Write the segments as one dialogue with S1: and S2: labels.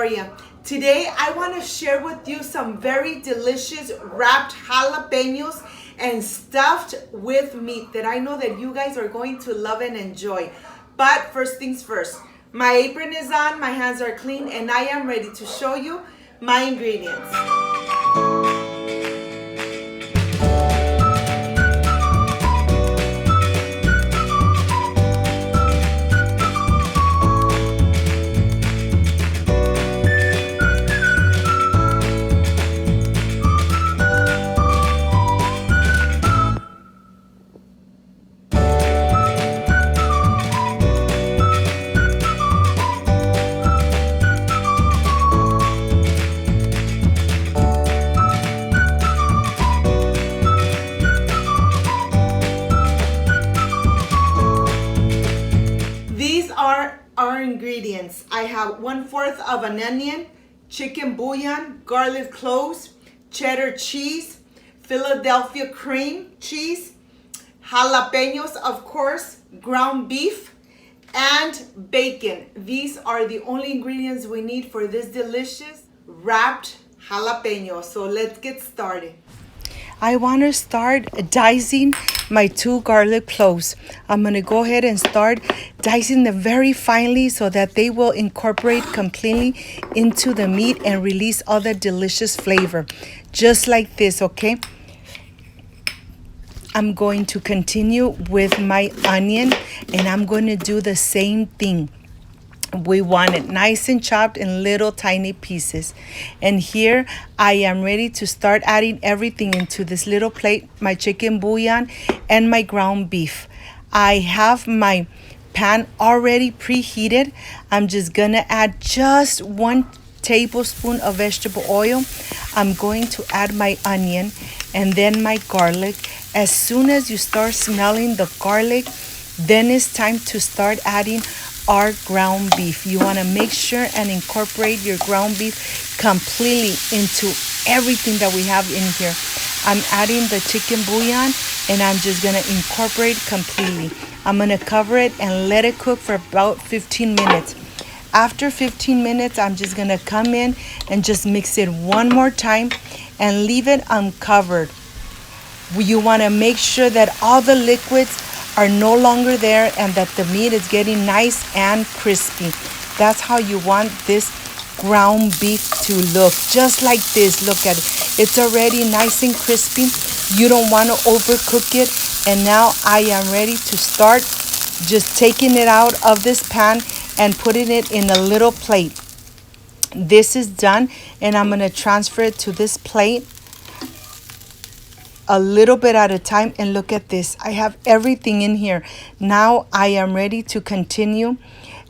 S1: Gloria. Today I want to share with you some very delicious wrapped jalapenos and stuffed with meat that I know that you guys are going to love and enjoy. But first things first, my apron is on, my hands are clean, and I am ready to show you my ingredients. These are our ingredients. I have 1/4 of an onion, chicken bouillon, garlic cloves, cheddar cheese, Philadelphia cream cheese, jalapenos, of course, ground beef, and bacon. These are the only ingredients we need for this delicious wrapped jalapeno. So let's get started. I want to start dicing my 2 garlic cloves. I'm going to go ahead and start dicing them very finely so that they will incorporate completely into the meat and release all the delicious flavor. Just like this, okay? I'm going to continue with my onion and I'm going to do the same thing. We want it nice and chopped in little tiny pieces. And here I am ready to start adding everything into this little plate, my chicken bouillon and my ground beef. I have my pan already preheated. I'm just gonna add just 1 tablespoon of vegetable oil. I'm going to add my onion and then my garlic. As soon as you start smelling the garlic, then it's time to start adding our ground beef. You want to make sure and incorporate your ground beef completely into everything that we have in here. I'm adding the chicken bouillon and I'm just going to incorporate completely. I'm going to cover it and let it cook for about 15 minutes. After 15 minutes, I'm just going to come in and just mix it one more time and leave it uncovered. You want to make sure that all the liquids are no longer there and that the meat is getting nice and crispy. That's how you want this ground beef to look, just like this. Look at it. It's already nice and crispy. You don't want to overcook it. And now I am ready to start just taking it out of this pan and putting it in a little plate. This is done and I'm going to transfer it to this plate a little bit at a time. And look at this, I have everything in here. Now I am ready to continue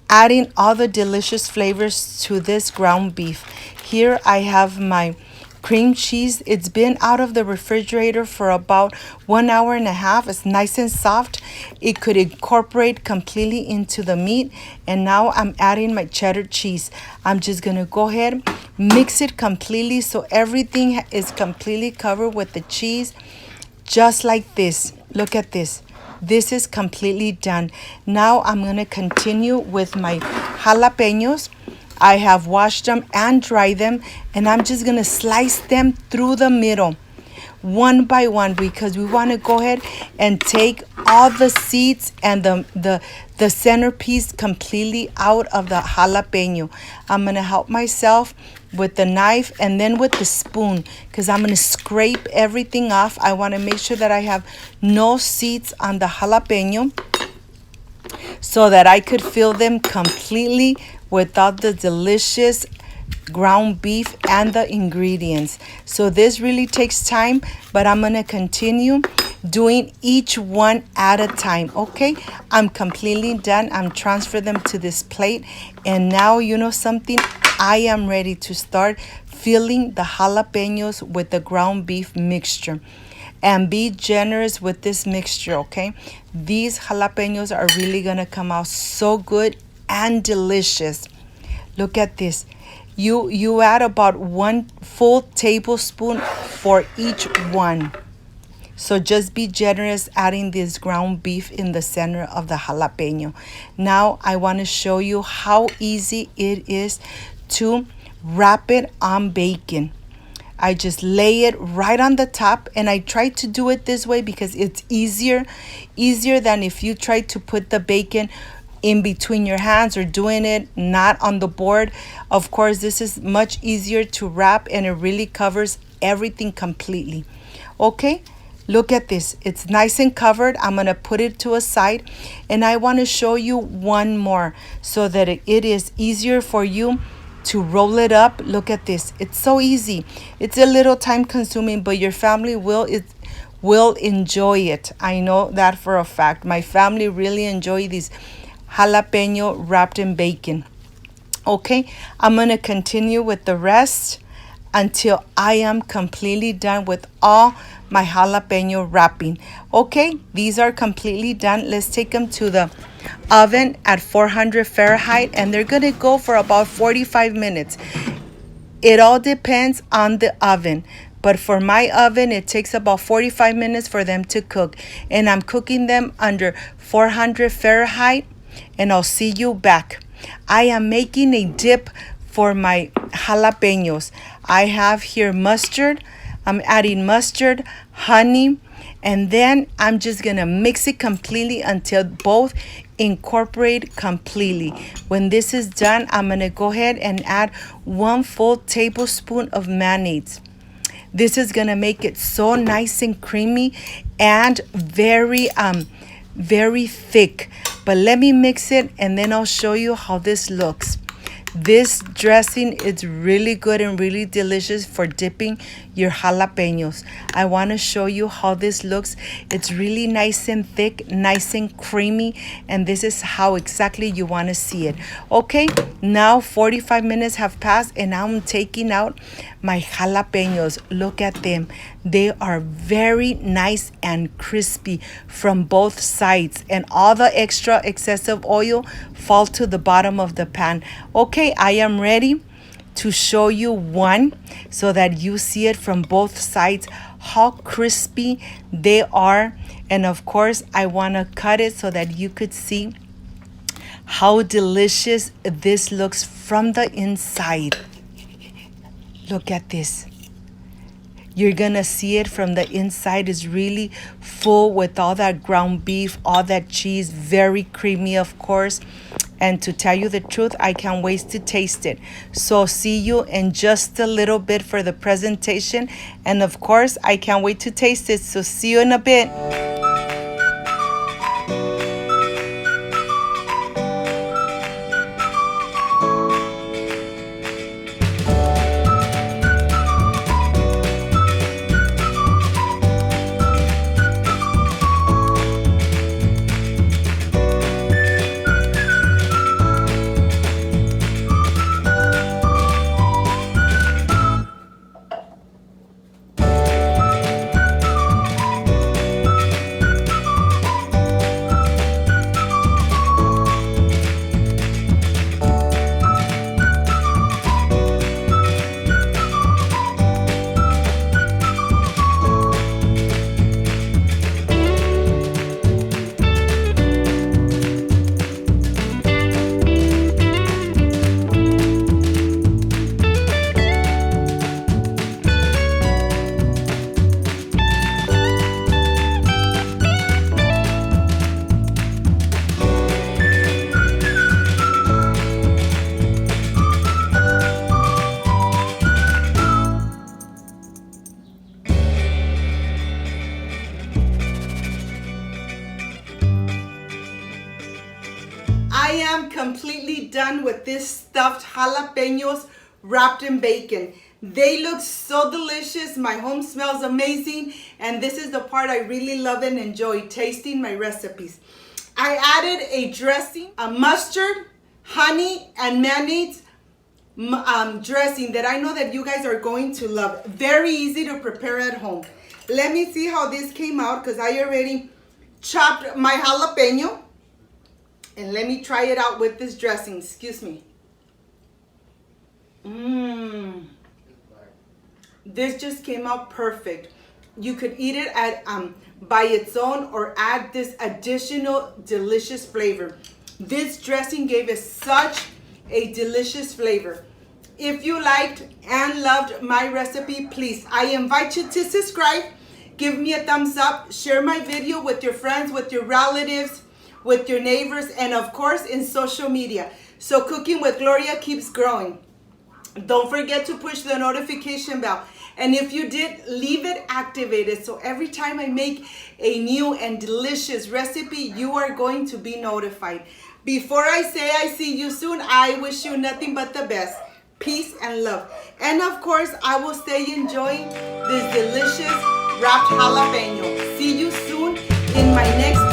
S1: adding all the delicious flavors to this ground beef. Here I have my cream cheese. It's been out of the refrigerator for about 1 hour and a half. It's nice and soft. It could incorporate completely into the meat. And now I'm adding my cheddar cheese. I'm just gonna go ahead, mix it completely so everything is completely covered with the cheese, just like this. Look at this. This is completely done. Now I'm gonna continue with my jalapenos. I have washed them and dried them, and I'm just gonna slice them through the middle, one by one, because we want to go ahead and take all the seeds and the centerpiece completely out of the jalapeno. I'm gonna help myself with the knife and then with the spoon because I'm gonna scrape everything off. I want to make sure that I have no seeds on the jalapeno so that I could fill them completely without the delicious ground beef and the ingredients. So this really takes time, but I'm gonna continue doing each one at a time. Okay, I'm completely done. I'm transferring them to this plate, and now you know something, I am ready to start filling the jalapenos with the ground beef mixture. And be generous with this mixture, okay? These jalapenos are really gonna come out so good and delicious. Look at this. You add about 1 full tablespoon for each one. So just be generous adding this ground beef in the center of the jalapeno. Now I want to show you how easy it is to wrap it on bacon. I just lay it right on the top, and I try to do it this way because it's easier than if you try to put the bacon in between your hands or doing it not on the board. Of course, this is much easier to wrap, and it really covers everything completely. Okay, look at this. It's nice and covered. I'm gonna put it to a side, and I want to show you one more so that it is easier for you to roll it up. Look at this. It's so easy. It's a little time consuming, but your family will enjoy it. I know that for a fact. My family really enjoy these jalapeno wrapped in bacon. Okay, I'm gonna continue with the rest until I am completely done with all my jalapeno wrapping. Okay, these are completely done. Let's take them to the oven at 400 Fahrenheit, and they're gonna go for about 45 minutes. It all depends on the oven, but for my oven, it takes about 45 minutes for them to cook, and I'm cooking them under 400 Fahrenheit, and I'll see you back. I am making a dip for my jalapenos. I have here mustard. I'm adding mustard, honey, and then I'm just gonna mix it completely until both incorporate completely. When this is done, I'm gonna go ahead and add 1 full tablespoon of mayonnaise. This is gonna make it so nice and creamy and very thick. But let me mix it, and then I'll show you how this looks. This dressing is really good and really delicious for dipping your jalapenos. I want to show you how this looks. It's really nice and thick, nice and creamy, and this is how exactly you want to see it. Okay, now 45 minutes have passed, and I'm taking out my jalapenos. Look at them. They are very nice and crispy from both sides, and all the extra excessive oil fall to the bottom of the pan. Okay, I am ready to show you one so that you see it from both sides, how crispy they are. And of course, I want to cut it so that you could see how delicious this looks from the inside. Look at this. You're gonna see it from the inside is really full with all that ground beef, all that cheese, very creamy, of course. And to tell you the truth, I can't wait to taste it. So see you in just a little bit for the presentation. And of course, I can't wait to taste it. So see you in a bit. I am completely done with this stuffed jalapenos wrapped in bacon. They look so delicious. My home smells amazing. And this is the part I really love and enjoy, tasting my recipes. I added a dressing, a mustard, honey, and mayonnaise dressing that I know that you guys are going to love. Very easy to prepare at home. Let me see how this came out because I already chopped my jalapeno. And let me try it out with this dressing. Excuse me. This just came out perfect. You could eat it at by its own or add this additional delicious flavor. This dressing gave it such a delicious flavor. if you liked and loved my recipe, please, I invite you to subscribe, give me a thumbs up, share my video with your friends, with your relatives, with your neighbors, and of course in social media, so Cooking with Gloria keeps growing. Don't forget to push the notification bell. And if you did, leave it activated, so every time I make a new and delicious recipe, you are going to be notified. Before I say I see you soon, I wish you nothing but the best. Peace and love. And of course, I will stay enjoying this delicious wrapped jalapeno. See you soon in my next